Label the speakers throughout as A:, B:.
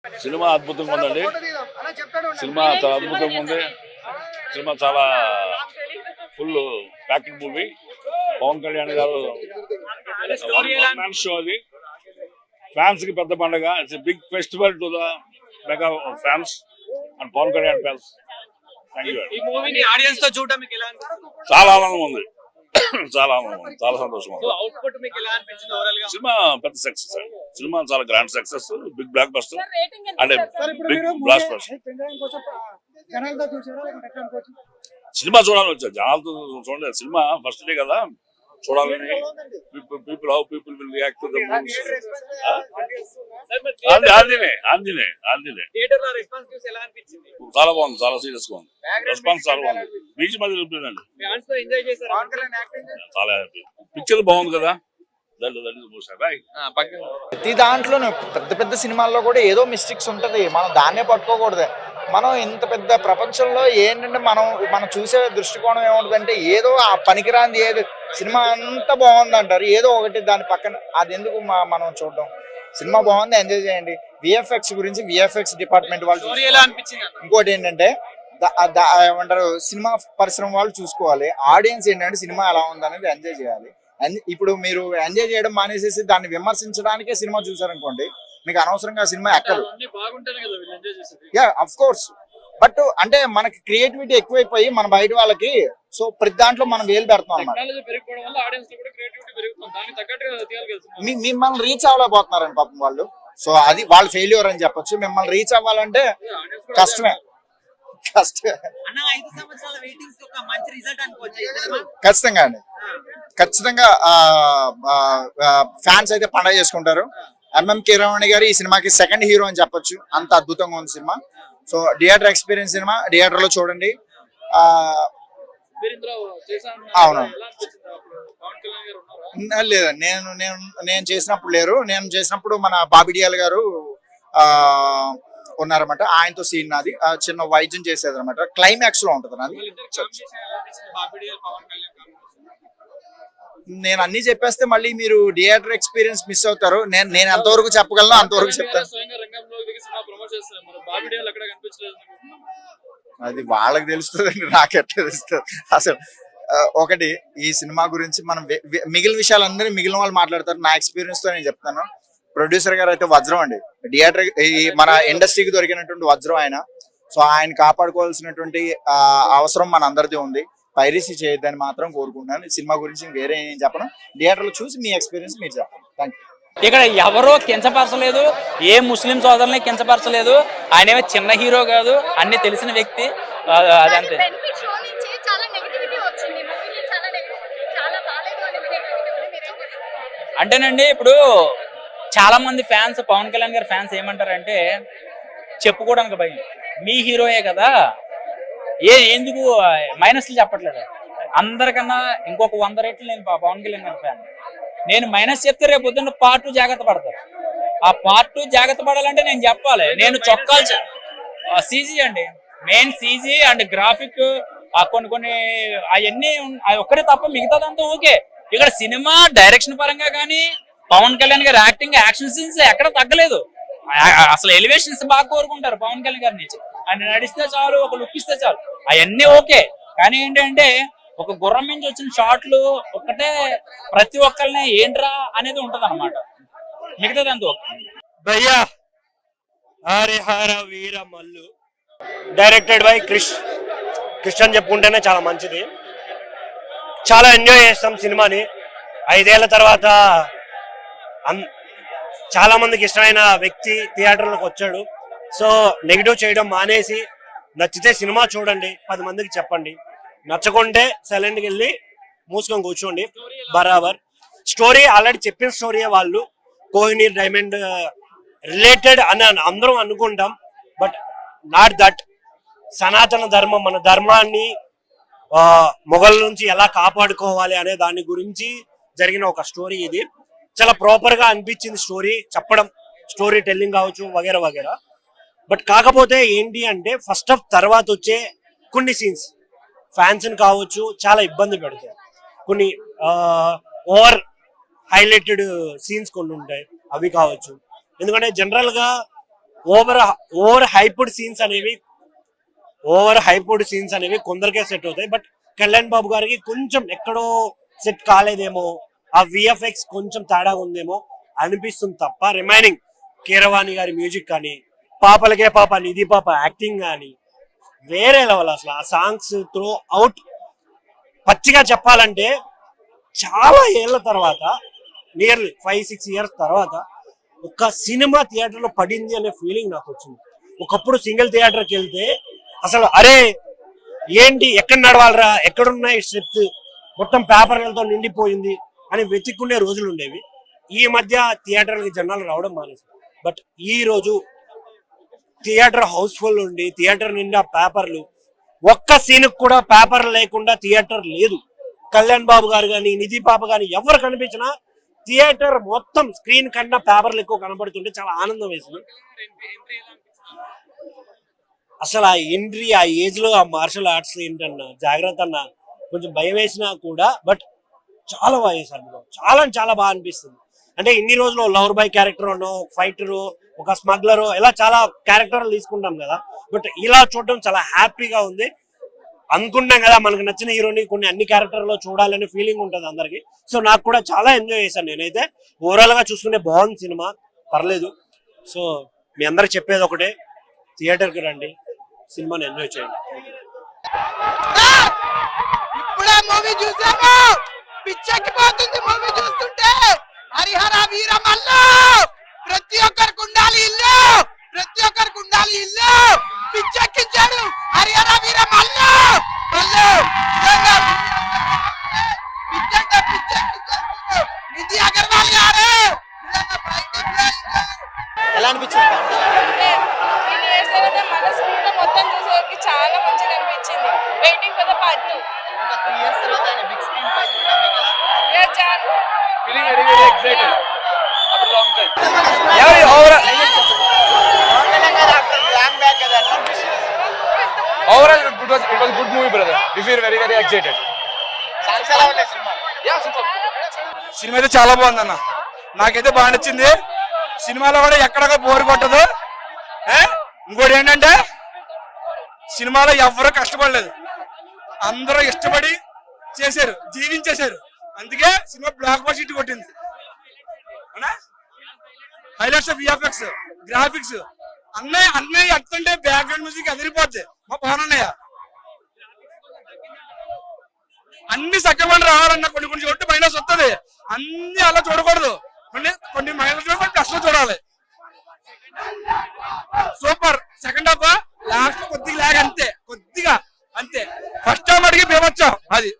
A: Cinema అద్భుతంగా ఉందండి. Cinema చాలా అద్భుతంగా ఉంది. సినిమా చాలా full packed movie. Pawan Kalyan గారు షో అది. ఫ్యాన్స్ కి పెద్ద పండుగ. It's big festival to the mega fans and Pawan Kalyan fans. చాలా ఆనందం ఉంది. చాలా ఆనందం ఉంది. చాలా సంతోషం ఉంది. సినిమా పెద్ద సక్సెస్. సినిమా చాలా grand success. Big blockbuster అంటే బిగ్ బ్లాస్ట్ బస్టర్. సినిమా చూడాలని వచ్చా జనాలతో చూడలేదు. సినిమా ఫస్ట్ డే కదా చూడాలని. People will react to the movies. చాలా బాగుంది. చాలా సీరియస్ గా ఉంది. రెస్పాన్స్ చాలా బాగుంది. బీచ్ మధ్య చూపిందండి. చాలా హ్యాపీ. పిక్చర్ బాగుంది కదా.
B: ప్రతి దాంట్లోనూ పెద్ద పెద్ద సినిమాల్లో కూడా ఏదో మిస్టేక్స్ ఉంటది. మనం దాన్నే పట్టుకోకూడదు. మనం ఇంత పెద్ద ప్రపంచంలో ఏంటంటే మనం చూసే దృష్టికోణం ఏముంటుందంటే ఏదో ఆ పనికిరాంది ఏదో సినిమా అంతా బాగుంది అంటారు, ఏదో ఒకటి దాని పక్కన అది ఎందుకు మనం చూడడం. సినిమా బాగుంది, ఎంజాయ్ చేయండి. విఎఫ్ఎక్స్ గురించి విఎఫ్ఎక్స్ డిపార్ట్మెంట్ వాళ్ళు, ఇంకోటి ఏంటంటే ఏమంటారు సినిమా పరిశ్రమ వాళ్ళు చూసుకోవాలి. ఆడియన్స్ ఏంటంటే సినిమా ఎలా ఉంది అనేది ఎంజాయ్ చేయాలి. ఇప్పుడు మీరు ఎంజాయ్ చేయడం మానేసేసి దాన్ని విమర్శించడానికే సినిమా చూసారనుకోండి, మీకు అనవసరంగా సినిమా ఎక్కదు. యా అఫ్ కోర్స్, బట్ అంటే మనకి క్రియేటివిటీ ఎక్కువైపోయి మన బయట వాళ్ళకి సో ప్రతి దాంట్లో మనం వేలు పెడతాం అన్నమాట. మిమ్మల్ని రీచ్ అవ్వలేకపోతున్నారండి పాపం వాళ్ళు. సో అది వాళ్ళ ఫెయిల్యూర్ అని చెప్పొచ్చు. మిమ్మల్ని రీచ్ అవ్వాలంటే కష్టమే. ఖచ్చితంగా అండి, ఖచ్చితంగా ఫ్యాన్స్ అయితే పండగ చేసుకుంటారు. ఎంఎం కీరవాణి గారు ఈ సినిమాకి సెకండ్ హీరో అని చెప్పొచ్చు. అంత అద్భుతంగా ఉంది cinema. So theatre experience cinema theatre లో చూడండి. అవును, లేదు నేను చేసినప్పుడు లేరు. నేను చేసినప్పుడు మన బాబిడియాల్ గారు ఉన్నారన్నమాట. ఆయనతో సీన్ నాది చిన్న వైద్యం చేసేది అనమాట. క్లైమాక్స్ లో ఉంటది నాది. నేను అన్ని చెప్పేస్తే మళ్ళీ మీరు థియేటర్ ఎక్స్పీరియన్స్ మిస్ అవుతారు. నేను ఎంతవరకు చెప్పగలను అంతవరకు చెప్తాను. అది వాళ్ళకి తెలుస్తుందండి, నాకెట్లా తెలుస్తుంది అసలు. ఒకటి ఈ సినిమా గురించి మనం మిగిలిన విషయాలందరూ మిగిలిన వాళ్ళు మాట్లాడతారు. నా ఎక్స్పీరియన్స్ తో నేను చెప్తాను. ప్రొడ్యూసర్ గారు అయితే వజ్రం అండి. థియేటర్ మన ఇండస్ట్రీకి దొరికినటువంటి వజ్రం ఆయన. సో ఆయన కాపాడుకోవాల్సినటువంటి అవసరం మన అందరిది ఉంది. పైరసీ చేయొద్దని మాత్రం కోరుకుంటున్నాను. సినిమా గురించి వేరే ఏం చెప్పను. థియేటర్లో చూసి మీ ఎక్స్పీరియన్స్ మీరు చెప్పండి. Thank you.
C: ఇక్కడ ఎవరో కించపరచలేదు, ఏ ముస్లిం సోదరుల్ని కించపరచలేదు. ఆయనేమో చిన్న హీరో కాదు, అన్ని తెలిసిన వ్యక్తి. అదంతే. అంటేనండి ఇప్పుడు చాలా మంది ఫ్యాన్స్, పవన్ కళ్యాణ్ గారి ఫ్యాన్స్ ఏమంటారంటే చెప్పుకోవడానికి భయం. మీ హీరోయే కదా, ఎందుకు మైనస్లు చెప్పట్లేదు. అందరికన్నా ఇంకొక 100 రెట్లు నేను పవన్ కళ్యాణ్ గారి ఫ్యాన్. నేను మైనస్ చెప్తే రేపు పొద్దున్న పార్ట్ 2 జాగ్రత్త పడతారు. ఆ పార్ట్ 2 జాగ్రత్త పడాలంటే నేను చెప్పాలి. నేను చొక్కాలు సీజీ అండి, మెయిన్ సీజీ అండ్ గ్రాఫిక్ కొన్ని అవన్నీ ఒక్కటే తప్ప మిగతాదంతా ఓకే. ఇక్కడ సినిమా డైరెక్షన్ పరంగా కానీ పవన్ కళ్యాణ్ గారి యాక్టింగ్, యాక్షన్ సీన్స్ ఎక్కడ తగ్గలేదు. అసలు ఎలివేషన్స్ బాగా కోరుకుంటారు పవన్ కళ్యాణ్ గారి నుంచి. ఆయన నడిస్తే చాలు, ఒక లుక్ ఇస్తే చాలు, అవన్నీ ఓకే. కానీ ఏంటంటే ఒక గుర్రం నుంచి వచ్చిన షాట్లు ఒక్కటే ప్రతి ఒక్కరిని ఏంట్రా అనేది ఉంటది అనమాట. మిగతాదంతా ఓకే.
D: భయ్యా హరిహర వీర మల్లు డైరెక్టెడ్ బై క్రిష్ అని చెప్పుకుంటేనే చాలా మంచిది. చాలా ఎంజాయ్ చేస్తాం సినిమాని. 5 ఏళ్ల తర్వాత చాలా మందికి ఇష్టమైన వ్యక్తి థియేటర్లోకి వచ్చాడు. సో నెగిటివ్ చేయడం మానేసి నచ్చితే సినిమా చూడండి, 10 మందికి చెప్పండి. నచ్చకుంటే సైలెంట్కి వెళ్ళి మూసుకొని కూర్చోండి. బరాబర్ స్టోరీ ఆల్రెడీ చెప్పిన స్టోరీయే. వాళ్ళు కోహినూర్ డైమండ్ రిలేటెడ్ అని అందరం అనుకుంటాం, బట్ నాట్ దట్. సనాతన ధర్మం, మన ధర్మాన్ని మొఘల్ నుంచి ఎలా కాపాడుకోవాలి అనే దాని గురించి జరిగిన ఒక స్టోరీ ఇది. చాలా ప్రాపర్ గా అనిపించింది స్టోరీ చెప్పడం, స్టోరీ టెల్లింగ్ కావచ్చు వగేరా వగేరా. బట్ కాకపోతే ఏంటి అంటే ఫస్ట్ హాఫ్ తర్వాత వచ్చే కొన్ని సీన్స్ ఫ్యాన్స్ కావచ్చు చాలా ఇబ్బంది పెడతాయి. కొన్ని ఓవర్ హైలైటెడ్ సీన్స్ కొన్ని ఉంటాయి, అవి కావచ్చు. ఎందుకంటే జనరల్ గా ఓవర్ హైప్డ్ సీన్స్ అనేవి కొందరికే సెట్ అవుతాయి. బట్ కళ్యాణ్ బాబు గారికి కొంచెం ఎక్కడో సెట్ కాలేదేమో, ఆ విఎఫ్ఎక్స్ కొంచెం తేడా ఉందేమో అనిపిస్తుంది తప్ప రిమైనింగ్ కీరవాణి గారి మ్యూజిక్ కానీ, పాపలకే పాప నిధి పాప యాక్టింగ్ కానీ వేరే లెవెల్. అసలు ఆ సాంగ్స్ త్రూ అవుట్ పచ్చిగా చెప్పాలంటే చాలా ఏళ్ల తర్వాత, నియర్లీ 5-6 ఇయర్స్ తర్వాత ఒక సినిమా థియేటర్ లో పడింది అనే ఫీలింగ్ నాకు వచ్చింది. ఒకప్పుడు సింగిల్ థియేటర్కి వెళ్తే అసలు అరే ఏంటి ఎక్కడ నడవాలరా, ఎక్కడున్నాయి స్టెప్స్, మొత్తం పేపర్లతో నిండిపోయింది అని వెతుక్కునే రోజులు ఉండేవి. ఈ మధ్య థియేటర్కి జనాలు రావడం మానేసి, బట్ ఈ రోజు థియేటర్ హౌస్ఫుల్ ఉండి థియేటర్ నిండా పేపర్లు, ఒక్క సీన్ కూడా పేపర్ లేకుండా థియేటర్ లేదు. కళ్యాణ్ బాబు గారు కానీ, నిధి పాప కానీ ఎవరు కనిపించినా థియేటర్ మొత్తం స్క్రీన్ కన్నా పేపర్లు ఎక్కువ కనబడుతుంటే చాలా ఆనందం వేసింది. అసలు ఆ ఎంట్రీ, ఆ ఏజ్ లో ఆ మార్షల్ ఆర్ట్స్ ఏంటన్నా, జాగ్రత్త అన్న కొంచెం భయం వేసినా కూడా బట్ చాలా బాగా చేశారు. చాలా బాగా అనిపిస్తుంది. అంటే ఇన్ని రోజులు లవర్ బాయ్ క్యారెక్టర్, ఫైటరు, ఒక స్మగ్లరు, ఇలా చాలా క్యారెక్టర్లు తీసుకుంటాం కదా, బట్ ఇలా చూడడం చాలా హ్యాపీగా ఉంది. అనుకుంటాం కదా మనకు నచ్చిన హీరోని కొన్ని అన్ని క్యారెక్టర్లో చూడాలనే ఫీలింగ్ ఉంటుంది అందరికి. సో నాకు కూడా చాలా ఎంజాయ్ చేశాను. నేనైతే ఓవరాల్ గా చూసుకుంటే బాగుంది సినిమా, పర్లేదు. సో మీ అందరికి చెప్పేది ఒకటే, థియేటర్కి రండి, సినిమాని ఎంజాయ్ చేయండి.
E: ఇప్పుడే మూవీ చూసాము, పిచ్చెక్కిపోతుంది మూవీ చూస్తుంటే. హరిహర వీరమల్లు ప్రతి ఒక్కరికి ఉండాలి ఇల్లు, ప్రతి ఒక్కరికి ఉండాలి ఇల్లు. పిచ్చెక్కించాడు హరిహర వీరమల్లు. నిధి అగర్వాల్ గారు
B: ఎలా అనిపించింది?
F: మనస్ఫూర్తిగా మొత్తం చూసేసరికి చాలా మంచిగా అనిపించింది. Waiting for the part 2.
B: 3 years తర్వాత ఆయన బిగ్ స్క్రీన్ పై చూడడానికి కదా.
G: Feeling very excited after a long time. Overall, it was a good movie, brother. We feel very excited. Cinema అయితే చాలా బాగుంది అన్న, నాకైతే బాగా నచ్చింది. సినిమాలో కూడా ఎక్కడ బోర్ కొట్టదు. ఇంకోటి ఏంటంటే సినిమాలో ఎవరు కష్టపడలేదు, అందరూ ఇష్టపడి చేశారు, జీవించేశారు. అందుకే సినిమా బ్లాక్ బస్టర్ హిట్ కొట్టింది. హైలైట్స్ విఎఫ్ఎక్స్, గ్రాఫిక్స్ అన్నయ్య అట్టుంటే బ్యాక్గ్రౌండ్ మ్యూజిక్ అదిరిపోద్ది. మా పవన్ అన్నయ్య అన్ని సక్రమంగా రావాలన్న కొన్ని చోట్ల మైనస్ వస్తుంది. అన్ని అలా చూడకూడదు, కొన్ని మైనస్ చూడకూడదు, ప్లస్ లో చూడాలి. సూపర్. సెకండ్ హాఫ్ లాస్ట్ కొద్దిగా లాగ్, అంతే. ఫస్ట్ హాఫ్ అడిగి బేమొచ్చాం. అది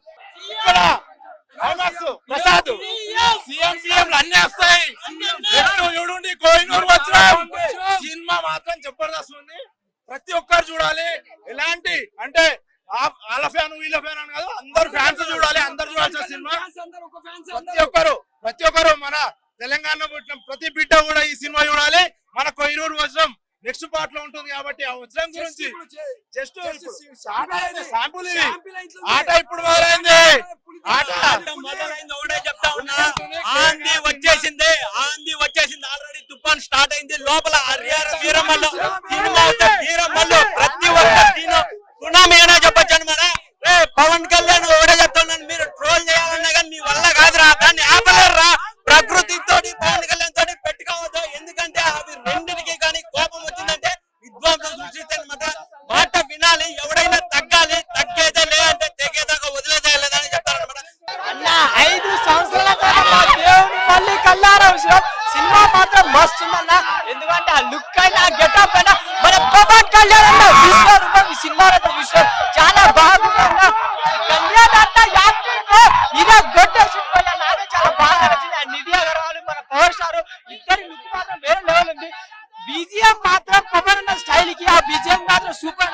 G: ఇక్కడ ప్రసాద్ సీఎం అన్నీ వస్తాయి. సినిమా మాత్రం జబర్దస్త్ ఉంది, ప్రతి ఒక్కరు చూడాలి. ఎలాంటి అంటే వాళ్ళ ఫ్యాన్ వీళ్ళ ఫ్యాన్ అని కాదు, అందరు ఫ్యాన్స్ చూడాలి, అందరు చూడాల్సిన సినిమా. ప్రతి ఒక్కరు మన తెలంగాణ పుట్టిన ప్రతి బిడ్డ కూడా ఈ సినిమా చూడాలి. మన కొయ్యూరు వజ్రం నెక్స్ట్ పార్ట్ లో ఉంటుంది కాబట్టి ఆ వజ్రం గురించి జస్ట్ శాంపుల్. ఆట ఇప్పుడు మొదలైంది. ఒకటే చెప్తా ఉన్నా, ఆంది వచ్చేసింది ఆల్రెడీ. తుఫాన్ స్టార్ట్ అయింది లోపల. వీరమల్లు సినిమా వీరమల్లు ప్రతి ఒక్క సునామీ అయినా చెప్పొచ్చు అనమాట. పవన్ కళ్యాణ్ ఒకటే చెప్తున్నాను, మీరు ట్రోల్ చేయాలన్నా కానీ మీ వల్ల కాదురా, దాన్ని ఆపలేరురా. ప్రకృతితో పవన్ కళ్యాణ్ తోటి పెట్టుకోవద్దు, ఎందుకంటే అవి రెండింటికి కానీ కోపం వచ్చిందంటే విధ్వంసం సృష్టిస్తాయన్నమాట. మాట వినాలి, ఎవడైనా తగ్గాలి, తగ్గేదే లేదంటే తెగేదాకా వదిలేదేలేదని చెప్తారనమాట.
E: అన్న 5 సంవత్సరాల తర్వాత దేవుని మళ్ళీ కళ్యాణం. సినిమా మాత్రం మస్తు ఉందన్న, ఎందుకంటే ఆ లుక్ అయినా గెటప్ అయినా మన పవన్ కళ్యాణ్ అన్న విశ్వరూపం ఈ సినిమాలో విశ్వం చాలా బాగుందన్న. కళ్యాణ్ అన్న యాక్టింగ్ ఇలా కొట్టేసి నాకే చాలా బాగా నచ్చింది. నిధి అగర్వాల్ మన పవర్ స్టార్ ఇద్దరి లుక్ మాత్రం వేరే లెవెల్ ఉంది. బీజిఎం మాత్రం పవన్ అన్న స్టైల్ కి ఆ బీజిఎం మాత్రం సూపర్